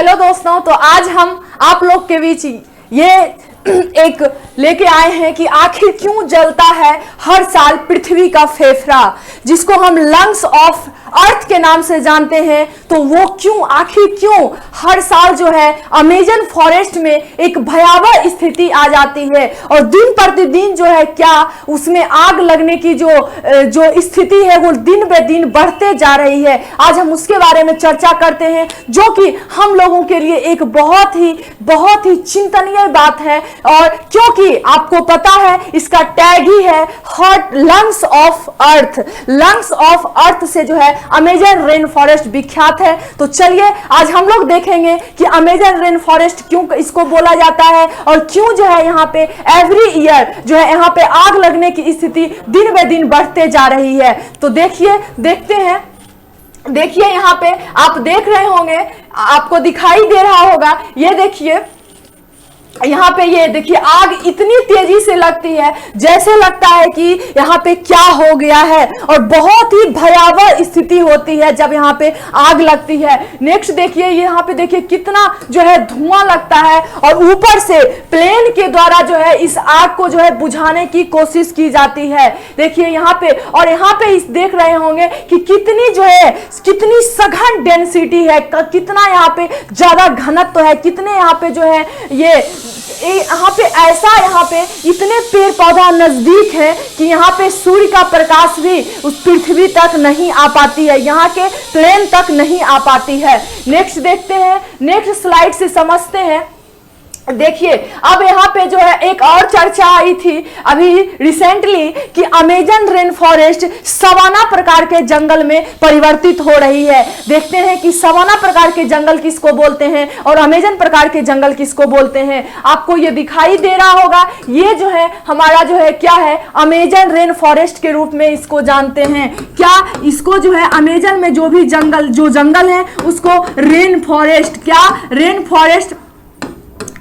Hello दोस्तों, तो आज हम आप लोग के बीच ये एक लेके आए हैं कि आखिर क्यों जलता है हर साल पृथ्वी का फेफड़ा, जिसको हम लंग्स ऑफ अर्थ के नाम से जानते हैं। तो वो क्यों, आखिर क्यों हर साल जो है अमेजन फॉरेस्ट में एक भयावह स्थिति आ जाती है और दिन प्रतिदिन जो है क्या उसमें आग लगने की जो स्थिति है वो दिन ब दिन बढ़ते जा रही है। आज हम उसके बारे में चर्चा करते हैं, जो कि हम लोगों के लिए एक बहुत ही चिंतनीय बात है। और क्योंकि आपको पता है इसका टैग ही है hot lungs of earth. Lungs of earth से जो है अमेजन रेन फॉरेस्ट विख्यात है। तो चलिए आज हम लोग देखेंगे कि अमेजन रेन फॉरेस्ट क्यों इसको बोला जाता है और क्यों जो है यहाँ पे एवरी ईयर जो है यहाँ पे आग लगने की स्थिति दिन ब दिन बढ़ते जा रही है। तो देखते हैं, देखिए यहाँ पे आप देख रहे होंगे, आपको दिखाई दे रहा होगा, ये देखिए यहाँ पे, ये देखिए आग इतनी तेजी से लगती है जैसे लगता है कि यहाँ पे क्या हो गया है और बहुत ही भयावह स्थिति होती है जब यहाँ पे आग लगती है। नेक्स्ट देखिए, यहाँ पे देखिए कितना जो है धुआं लगता है और ऊपर से प्लेन के द्वारा जो है इस आग को जो है बुझाने की कोशिश की जाती है। देखिए यहाँ पे, और यहाँ पे इस देख रहे होंगे कि कितनी जो है कितनी सघन डेंसिटी है, कितना यहाँ पे ज्यादा घनत्व है, कितने यहाँ पे जो है ये यहाँ पे ऐसा, यहाँ पे इतने पेड़ पौधा नजदीक है कि यहाँ पे सूर्य का प्रकाश भी उस पृथ्वी तक नहीं आ पाती है, यहाँ के प्लेन तक नहीं आ पाती है। नेक्स्ट देखते हैं, नेक्स्ट स्लाइड से समझते हैं। देखिए अब यहाँ पे जो है एक और चर्चा आई थी अभी रिसेंटली कि अमेजन रेन फॉरेस्ट सवाना प्रकार के जंगल में परिवर्तित हो रही है। देखते हैं कि सवाना प्रकार के जंगल किसको बोलते हैं और अमेजन प्रकार के जंगल किसको बोलते हैं। आपको ये दिखाई दे रहा होगा, ये जो है हमारा जो है क्या है, अमेजन रेन फॉरेस्ट के रूप में इसको जानते हैं। क्या इसको जो है अमेजन में जो भी जंगल है उसको रेन फॉरेस्ट, क्या रेन फॉरेस्ट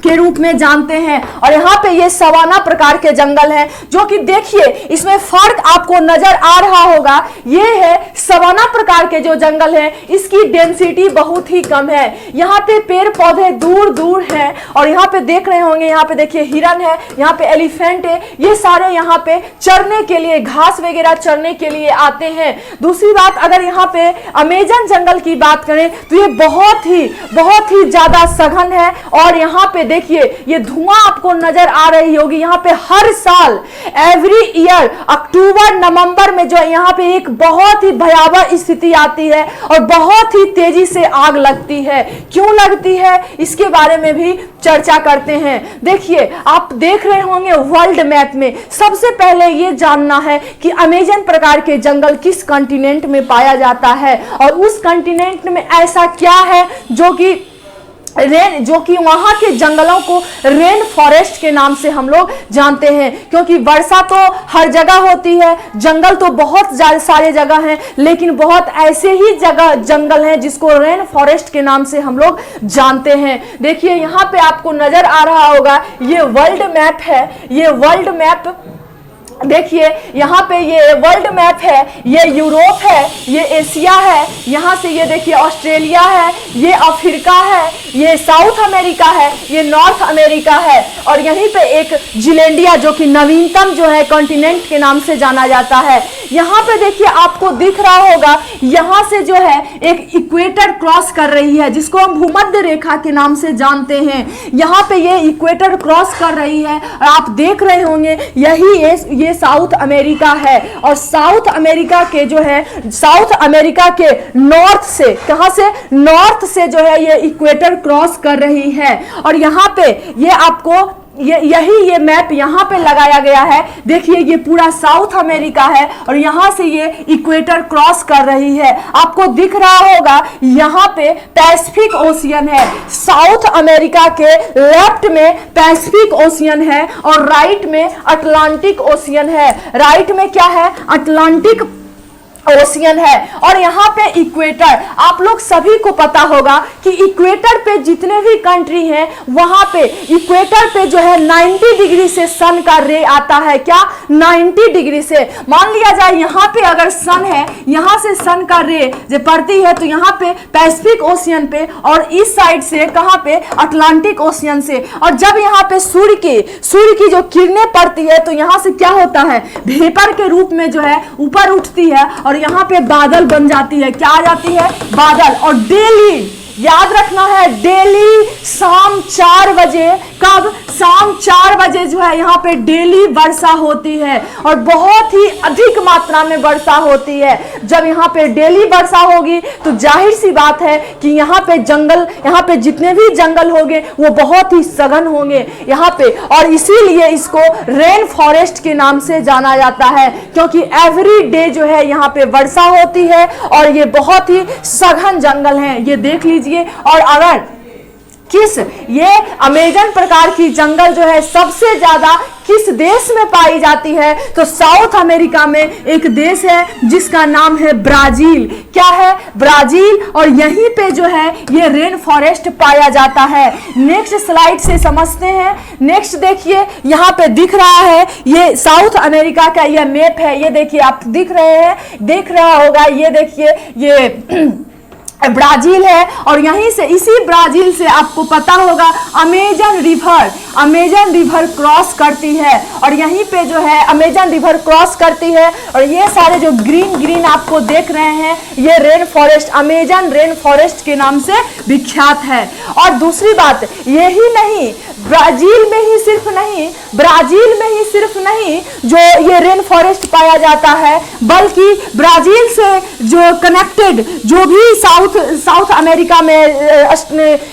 के रूप में जानते हैं। और यहाँ पे ये सवाना प्रकार के जंगल हैं, जो कि देखिए इसमें फर्क आपको नजर आ रहा होगा। ये है सवाना प्रकार के जो जंगल है, इसकी डेंसिटी बहुत ही कम है, यहाँ पे पेड़ पौधे दूर दूर हैं और यहाँ पे देख रहे होंगे, यहाँ पे देखिए हिरन है, यहाँ पे एलिफेंट है, ये सारे यहाँ पे चरने के लिए, घास वगैरह चरने के लिए आते हैं। दूसरी बात, अगर यहाँ पे अमेजन जंगल की बात करें तो ये बहुत ही ज्यादा सघन है। और यहाँ पे देखिए ये धुआं आपको नजर आ रही होगी, यहाँ पे हर साल एवरी ईयर अक्टूबर नवंबर में जो यहाँ पे एक बहुत ही भयावह स्थिति आती है और बहुत ही तेजी से आग लगती है। क्यों लगती है इसके बारे में भी चर्चा करते हैं। देखिए आप देख रहे होंगे वर्ल्ड मैप में सबसे पहले ये जानना है कि अमेजन प्रकार के जंगल किस कॉन्टिनेंट में पाया जाता है और उस कॉन्टिनेंट में ऐसा क्या है जो कि वहां के जंगलों को रेन फॉरेस्ट के नाम से हम लोग जानते हैं। क्योंकि वर्षा तो हर जगह होती है, जंगल तो बहुत सारे जगह हैं, लेकिन बहुत ऐसे ही जंगल हैं जिसको रेन फॉरेस्ट के नाम से हम लोग जानते हैं। देखिए यहाँ पे आपको नजर आ रहा होगा, ये वर्ल्ड मैप है, ये वर्ल्ड मैप देखिए यहाँ पे ये वर्ल्ड मैप है, ये यूरोप है, ये एशिया है, यहाँ से ये देखिए ऑस्ट्रेलिया है, ये अफ्रीका है, ये साउथ अमेरिका है, ये नॉर्थ अमेरिका है और यहीं पे एक जिलैंडिया जो कि नवीनतम जो है कॉन्टिनेंट के नाम से जाना जाता है। यहाँ पे देखिए आपको दिख रहा होगा, यहाँ से जो है एक इक्वेटर क्रॉस कर रही है जिसको हम भूमध्य रेखा के नाम से जानते हैं। यहाँ पे ये इक्वेटर क्रॉस कर रही है और आप देख रहे होंगे ये साउथ अमेरिका है और साउथ अमेरिका के जो है, साउथ अमेरिका के नॉर्थ से, कहां से, नॉर्थ से जो है ये इक्वेटर क्रॉस कर रही है। और यहाँ पे ये आपको ये मैप यहाँ पे लगाया गया है। देखिए ये पूरा साउथ अमेरिका है और यहाँ से ये इक्वेटर क्रॉस कर रही है। आपको दिख रहा होगा यहाँ पे पैसिफिक ओशियन है, साउथ अमेरिका के लेफ्ट में पैसिफिक ओशियन है और राइट में अटलांटिक ओशियन है। राइट में क्या है, अटलांटिक ओशियन है। और यहाँ पे इक्वेटर, आप लोग सभी को पता होगा कि इक्वेटर पे जितने भी कंट्री हैं वहां पे इक्वेटर पे जो है 90 डिग्री से सन का रे आता है। क्या? 90 डिग्री से। मान लिया जाए यहाँ पे अगर सन है, यहाँ से सन का रे जो पड़ती है तो यहाँ पे पैसिफिक ओशियन पे, और इस साइड से कहाँ पे? अटलांटिक ओशियन से। और जब यहाँ पे सूर्य की जो किरणें पड़ती है तो यहाँ से क्या होता है? वेपर के रूप में जो है ऊपर उठती है और यहाँ पे बादल बन जाती है। क्या आ जाती है? बादल। और डेली याद रखना है, डेली शाम 4 बजे, कब? शाम 4 बजे जो है यहाँ पे डेली वर्षा होती है और बहुत ही अधिक मात्रा में वर्षा होती है। जब यहाँ पे डेली वर्षा होगी तो जाहिर सी बात है कि यहाँ पे जंगल, यहाँ पे जितने भी जंगल होंगे वो बहुत ही सघन होंगे यहाँ पे, और इसीलिए इसको रेन फॉरेस्ट के नाम से जाना जाता है, क्योंकि एवरी डे जो है यहाँ पे वर्षा होती है और ये बहुत ही सघन जंगल हैं। ये देख लीजिए। और अगर ये अमेजन प्रकार की जंगल जो है सबसे ज्यादा किस देश में पाई जाती है? तो साउथ अमेरिका में एक देश है जिसका नाम है ब्राजील। क्या है? ब्राजील। और यहीं पे जो है ये रेन फॉरेस्ट पाया जाता है। नेक्स्ट स्लाइड से समझते हैं। नेक्स्ट देखिए, यहाँ पे दिख रहा है ये साउथ अमेरिका का ये मैप है। ये देखिए, आप देख रहा होगा, ये देखिए ये ब्राजील है। और यहीं से, इसी ब्राजील से आपको पता होगा अमेजन रिवर क्रॉस करती है, और यहीं पे जो है अमेजन रिवर क्रॉस करती है। और ये सारे जो ग्रीन आपको देख रहे हैं ये rain forest, Amazon rain forest के नाम से विख्यात है। और दूसरी बात, यही नहीं, ब्राजील में ही सिर्फ नहीं जो ये रेन फॉरेस्ट पाया जाता है, बल्कि ब्राजील से जो कनेक्टेड जो भी साउथ अमेरिका में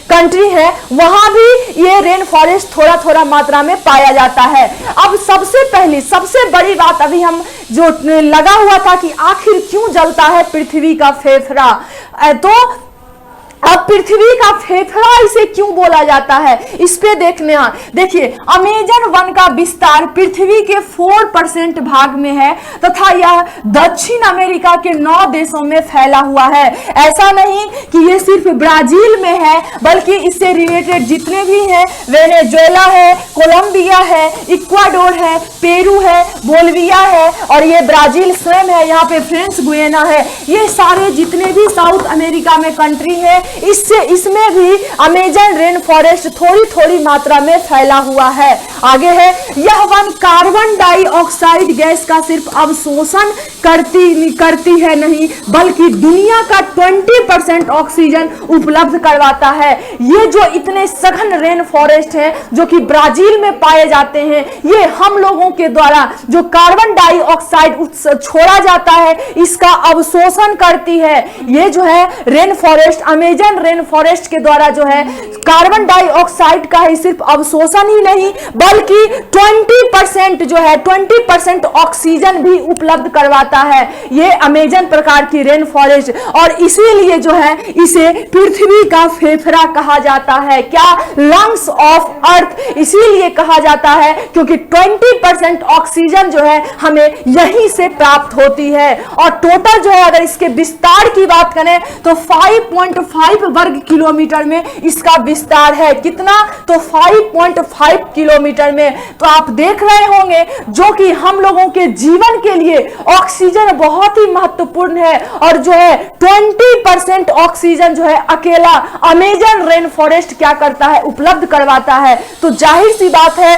कंट्री है वहां भी ये रेन फॉरेस्ट थोड़ा मात्रा में पाया जाता है। अब सबसे बड़ी बात अभी हम जो लगा हुआ था कि आखिर क्यों जलता है पृथ्वी का फेफड़ा, तो अब पृथ्वी का फेफड़ा इसे क्यों बोला जाता है, इस पे देखिए अमेजन वन का विस्तार पृथ्वी के 4% भाग में है तथा यह दक्षिण अमेरिका के 9 देशों में फैला हुआ है। ऐसा नहीं कि यह सिर्फ ब्राजील में है, बल्कि इससे रिलेटेड जितने भी हैं, वेनेजुएला है, कोलंबिया है, इक्वाडोर है, पेरू है, बोलिविया है, और ये ब्राजील स्वयं है, यहाँ पे फ्रेंच गुयाना है। ये सारे जितने भी साउथ अमेरिका में कंट्री है, इसमें भी अमेजन रेन फॉरेस्ट थोड़ी मात्रा में फैला हुआ है। आगे है, यह वन कार्बन डाइऑक्साइड गैस का सिर्फ अवशोषण करती है नहीं, बल्कि दुनिया का 20% ऑक्सीजन उपलब्ध करवाता है। ये जो इतने सघन रेन फॉरेस्ट है जो कि ब्राजील में पाए जाते हैं, ये हम लोगों के द्वारा जो कार्बन डाइऑक्साइड छोड़ा जाता है इसका अवशोषण करती है। ये जो है rain forest, Amazon rain forest के द्वारा जो है कार्बन डाइऑक्साइड का ही सिर्फ अवशोषण ही नहीं, बल्कि 20% ऑक्सीजन भी उपलब्ध करवाता है ये अमेजन प्रकार की रेन फॉरेस्ट। और इसीलिए जो है इसे पृथ्वी का फेफड़ा कहा जाता है। क्या? लंग्स ऑफ अर्थ इसीलिए कहा जाता है क्योंकि 20% ऑक्सीजन जो है हमें यहीं से प्राप्त होती है। और टोटल जो है अगर इसके विस्तार की बात करें तो 5.5 वर्ग किलोमीटर में इसका विस्तार है। कितना? तो 5.5 किलोमीटर में। तो आप देख रहे होंगे जो कि हम लोगों के जीवन के लिए ऑक्सीजन बहुत ही महत्वपूर्ण है, और जो है 20% ऑक्सीजन जो है अकेला अमेजन रेन फॉरेस्ट क्या करता है? उपलब्ध करवाता है। तो जाहिर सी बात है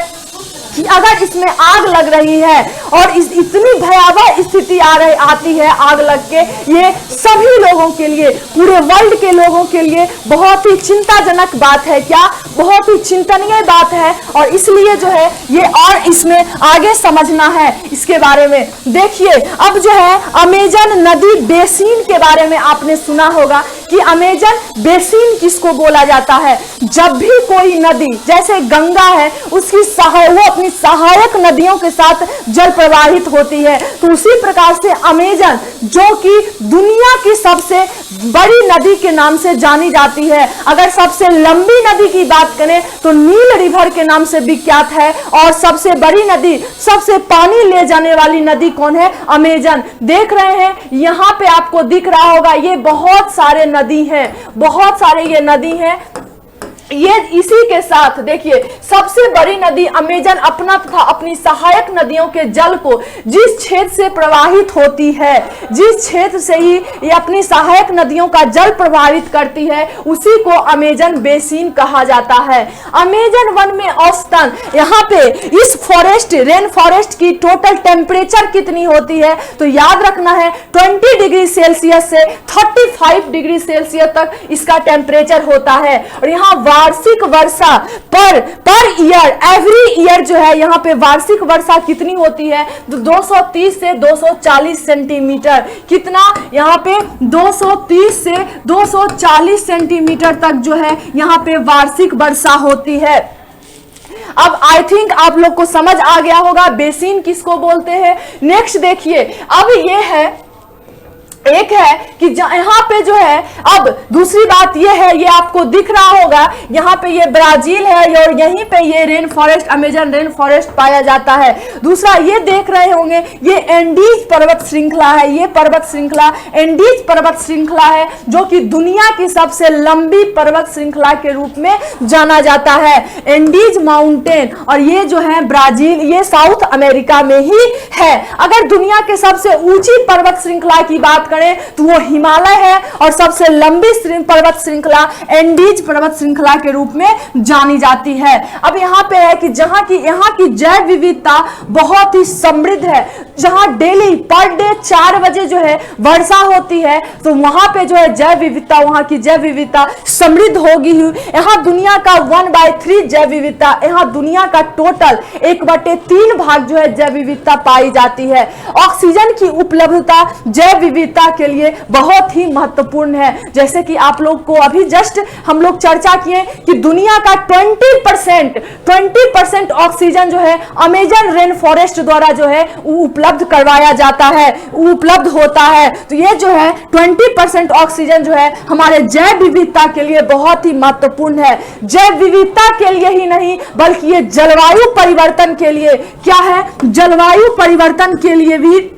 कि अगर इसमें आग लग रही है और इतनी भयावह स्थिति आती है आग लग के, ये सभी लोगों के लिए, पूरे वर्ल्ड के लोगों के लिए बहुत ही चिंताजनक बात है। क्या? बहुत ही चिंतनीय बात है। और इसलिए जो है ये और इसमें आगे समझना है इसके बारे में। देखिए अब जो है अमेजन नदी बेसिन के बारे में आपने सुना होगा कि अमेजन बेसिन किसको बोला जाता है? जब भी कोई नदी जैसे गंगा है उसकी वो अपनी सहायक नदियों के साथ जल प्रवाहित होती है। तो उसी प्रकार से अमेजन, जो कि दुनिया की सबसे बड़ी नदी के नाम से जानी जाती है, अगर सबसे लंबी नदी की बात करें तो नील रिवर के नाम से विख्यात है। और सबसे बड़ी नदी, सबसे पानी ले जाने वाली नदी कौन है? अमेजन। देख रहे हैं यहां पे आपको दिख रहा होगा, ये बहुत सारे नदी हैं, बहुत सारे ये नदी हैं। ये इसी के साथ देखिए सबसे बड़ी नदी अमेजन अपना तथा अपनी सहायक नदियों के जल को जिस क्षेत्र से प्रवाहित होती है, जिस क्षेत्र से ही ये अपनी सहायक नदियों का जल प्रभावित करती है, उसी को अमेजन बेसिन कहा जाता है। अमेजन वन में औसतन यहाँ पे इस फॉरेस्ट, रेन फॉरेस्ट की टोटल टेम्परेचर कितनी होती है? तो याद रखना है 20 डिग्री सेल्सियस से 35 डिग्री सेल्सियस तक इसका टेम्परेचर होता है। और यहाँ वार्षिक वर्षा पर ईयर, एवरी ईयर जो है यहाँ पे वार्षिक वर्षा कितनी होती है? तो 230 से 240 सेंटीमीटर। कितना? यहाँ पे 230 से 240 सेंटीमीटर तक जो है यहाँ पे वार्षिक वर्षा होती है। अब आई थिंक आप लोग को समझ आ गया होगा बेसिन किसको बोलते हैं। नेक्स्ट देखिए, अब ये है, एक है कि यहाँ पे जो है, अब दूसरी बात ये है, ये आपको दिख रहा होगा यहाँ पे ये ब्राजील है और यहीं पे ये rain forest, Amazon rain forest पाया जाता है। दूसरा ये देख रहे होंगे ये एंडीज पर्वत श्रृंखला है, ये पर्वत श्रृंखला एंडीज पर्वत श्रृंखला है, जो कि दुनिया की सबसे लंबी पर्वत श्रृंखला के रूप में जाना जाता है, एंडीज माउंटेन। और ये जो है ब्राजील, ये साउथ अमेरिका में ही है। अगर दुनिया के सबसे ऊंची पर्वत श्रृंखला की बात करें तो वो हिमालय है और सबसे लंबी पर्वत श्रृंखला एंडीज पर्वत श्रृंखला के रूप में जानी जाती है। अब यहाँ पे है कि जहां की यहाँ की जैव विविधता बहुत ही समृद्ध है, जहां डेली पर डे 4 बजे जो है वर्षा होती है, तो वहां पे जो है जैव विविधता, वहां की जैव विविधता समृद्ध होगी ही। यहाँ दुनिया का 1/3 जैव विविधता, यहाँ दुनिया का टोटल 1/3 भाग जो है जैव विविधता पाई जाती है। ऑक्सीजन की उपलब्धता जैव विविधता के लिए बहुत ही महत्वपूर्ण है। जैसे कि आप लोग को अभी जस्ट हम लोग चर्चा किए कि दुनिया का 20% ऑक्सीजन जो है अमेजन रेन फॉरेस्ट द्वारा जो है उपलब्ध करवाया जाता है, उपलब्ध होता है। तो ये जो है 20% ऑक्सीजन जो है हमारे जैव विविधता के लिए बहुत ही महत्वपूर्ण है। जैव विविधता के लिए ही नहीं बल्कि ये जलवायु परिवर्तन के लिए, क्या है, जलवायु परिवर्तन के लिए भी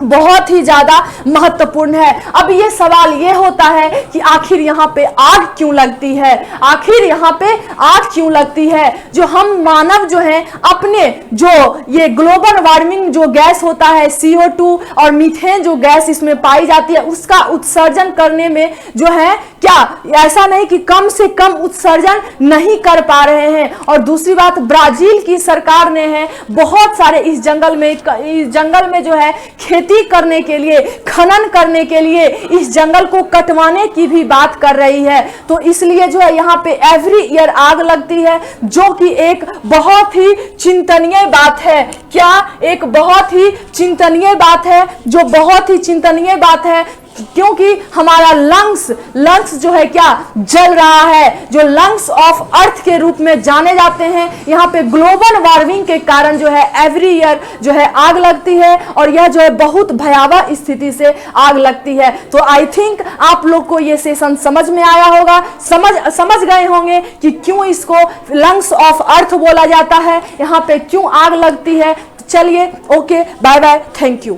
बहुत ही ज्यादा महत्वपूर्ण है। अब ये सवाल ये होता है कि आखिर यहाँ पे आग क्यों लगती है? आखिर यहाँ पे आग क्यों लगती है? जो हम मानव जो है अपने जो ये ग्लोबल वार्मिंग जो गैस होता है CO2 और मीथेन जो गैस इसमें पाई जाती है, उसका उत्सर्जन करने में जो है, क्या ऐसा नहीं कि कम से कम उत्सर्जन नहीं कर पा रहे हैं। और दूसरी बात, ब्राजील की सरकार ने है बहुत सारे इस जंगल में जो है खेती करने के लिए, खनन करने के लिए इस जंगल को कटवाने की भी बात कर रही है। तो इसलिए जो है यहाँ पे एवरी ईयर आग लगती है, जो कि एक बहुत ही चिंतनीय बात है। क्या? एक बहुत ही चिंतनीय बात है, जो बहुत ही चिंतनीय बात है, क्योंकि हमारा लंग्स जो है क्या, जल रहा है, जो लंग्स ऑफ अर्थ के रूप में जाने जाते हैं। यहाँ पे ग्लोबल वार्मिंग के कारण जो है एवरी ईयर जो है आग लगती है और यह जो है बहुत भयावह स्थिति से आग लगती है। तो आई थिंक आप लोग को ये सेशन समझ में आया होगा, समझ गए होंगे कि क्यों इसको लंग्स ऑफ अर्थ बोला जाता है, यहाँ पे क्यों आग लगती है। चलिए, okay, bye bye, thank you.